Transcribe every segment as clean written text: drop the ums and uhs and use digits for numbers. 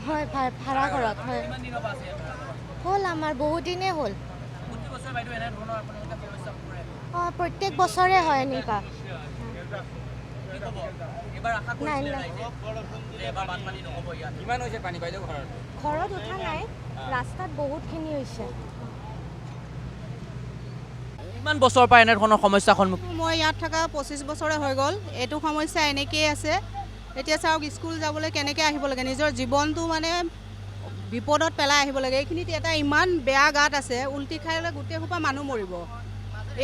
হয় ভাড়া ঘৰত হয় হ'ল আমাৰ বহুত দিনেই হ'ল অঁ প্ৰত্যেক বছৰে হয় এনেকুৱা নাই নাই ঘৰত উঠা নাই ৰাস্তাত বহুতখিনি হৈছে কিমান বছৰৰ পৰা এনেধৰণৰ সমস্যাৰ সন্মুখীন মই ইয়াত থকা 25 বছৰে হৈ গ'ল এইটো সমস্যা এনেকেই আছে এতিয়া চাওক স্কুল যাবলৈ কেনেকৈ আহিব লাগে নিজৰ জীৱনটো মানে বিপদত পেলাই আহিব লাগে এইখিনিত এটা ইমান বেয়া গাঁত আছে উল্টি খাই লৈ গোটেই সোপা মানুহ মৰিব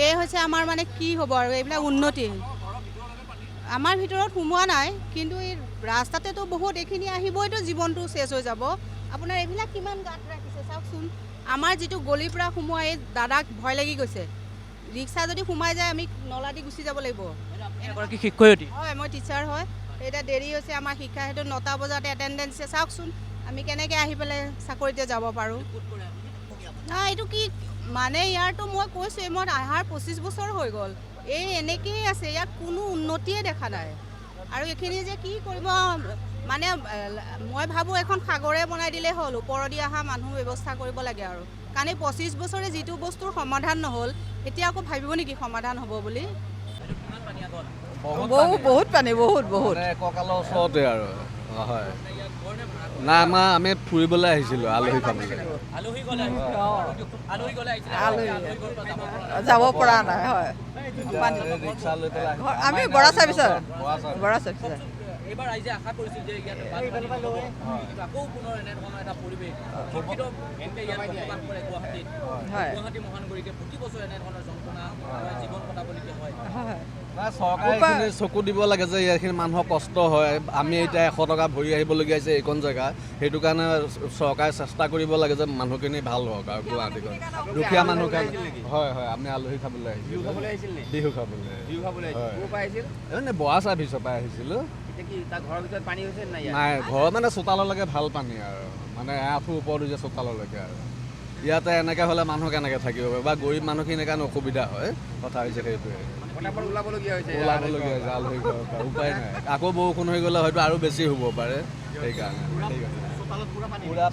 এই হৈছে আমাৰ মানে কি হ'ব আৰু এইবিলাক উন্নতি আমাৰ ভিতৰত সোমোৱা নাই কিন্তু এই ৰাস্তাতেতো বহুত এইখিনি আহিবইতো জীৱনটো চেছ হৈ যাব আপোনাৰ এইবিলাক কিমান গাঁত ৰাখিছে চাওকচোন আমাৰ যিটো গলিৰ পৰা সোমোৱা এই দাদাক ভয় লাগি গৈছে ৰিক্সা যদি সোমাই যায় আমি নলা দি গুচি যাব লাগিব এগৰাকী শিক্ষয়িত্ৰী হয় মই টিচাৰ হয় এতিয়া দেৰি হৈছে আমাৰ শিক্ষা সেইটো 9টা বজাতে এটেণ্ডেঞ্চ আছে চাওকচোন আমি কেনেকৈ আহি পেলাই চাকৰিতে যাব পাৰোঁ নাই এইটো কি মানে ইয়াৰতো মই কৈছোঁৱেই মই অহাৰ 25 বছৰ হৈ গ'ল এই এনেকৈয়ে আছে ইয়াত কোনো উন্নতিয়ে দেখা নাই আৰু এইখিনি যে কি কৰিব মানে মই ভাবোঁ এখন সাগৰে বনাই দিলেই হ'ল ওপৰেদি অহা মানুহ ব্যৱস্থা কৰিব লাগে আৰু কাৰণ এই 25 বছৰে যিটো বস্তুৰ সমাধান নহ'ল এতিয়া আকৌ ভাবিব নেকি সমাধান হ'ব বুলি বহুত পানী বহুত কঁকালৰ ওচৰতে আৰু হয় নাই আমি ফুৰিবলৈ আহিছিলোঁ আলহী খাবলৈ যাব পৰা নাই হয় ৰিক্সা লৈ পেলাই আমি বৰা চাৰ্ভিচৰ এইবাৰ ৰাইজে আশা কৰিছিল যে ইয়াত আকৌ পুনৰ এনেধৰণৰ এটা পৰিৱেশ শিক্ষিত ইয়াত বসবাস কৰে গুৱাহাটী মহানগৰীতে প্ৰতি বছৰ এনেধৰণৰ যন্ত্ৰণা জীৱন কটাবলগীয়া হয় চৰকাৰে চকু দিব লাগে যে ইয়াৰখিনি মানুহৰ কষ্ট হয় আমি এতিয়া 100 টকা ভৰি আহিবলগীয়া হৈছে এইকণ জেগা সেইটো কাৰণে চৰকাৰে চেষ্টা কৰিব লাগে যে মানুহখিনি ভাল হওক আৰু গুৱাহাটীখন দুখীয়া মানুহ হয় হয় আমি আলহী খাবলৈ আহিছিলোঁ বিহু খাবলৈ হয় বৰা চাৰ্ভিচৰ পৰা আহিছিলোঁ নাই ঘৰ মানে চোতাললৈকে ভাল পানী আৰু মানে আঁঠুৰ ওপৰত যে চোতাললৈকে আৰু ইয়াতে এনেকৈ হ'লে মানুহ কেনেকৈ থাকিব পাৰে বা গৰীব মানুহখিনিৰ কাৰণে অসুবিধা হয় কথা হৈছে সেইটোৱে ওলাবলগীয়া হৈছে আলহী ঘৰৰ পৰা উপায় নাই আকৌ বৰষুণ হৈ গ'লে হয়তো আৰু বেছি হ'ব পাৰে সেইকাৰণে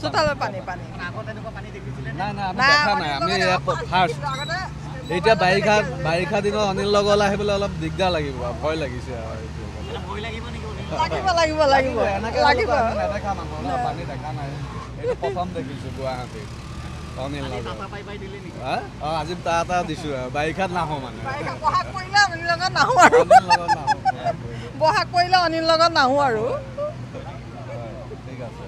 চোতালৰ পানী নাই আমি দেখা নাই আমি ফাৰ্ষ্ট এতিয়া বাৰিষা দিনত অনিল লগলৈ আহিবলৈ অলপ দিগদাৰ লাগিব ভয় লাগিছে আৰু লাগিব নেদেখা মানুহ পানী দেখা নাই এইটো প্ৰথম দেখিছোঁ গুৱাহাটীত অনিল নগৰ আজি এটা দিছোঁ আৰু বাৰিষাত নাহোঁ মানে বহাগ পৰিলে অনিল লগত নাহোঁ আৰু বহাগ পৰিলে অনিল লগত নাহোঁ আৰু ঠিক আছে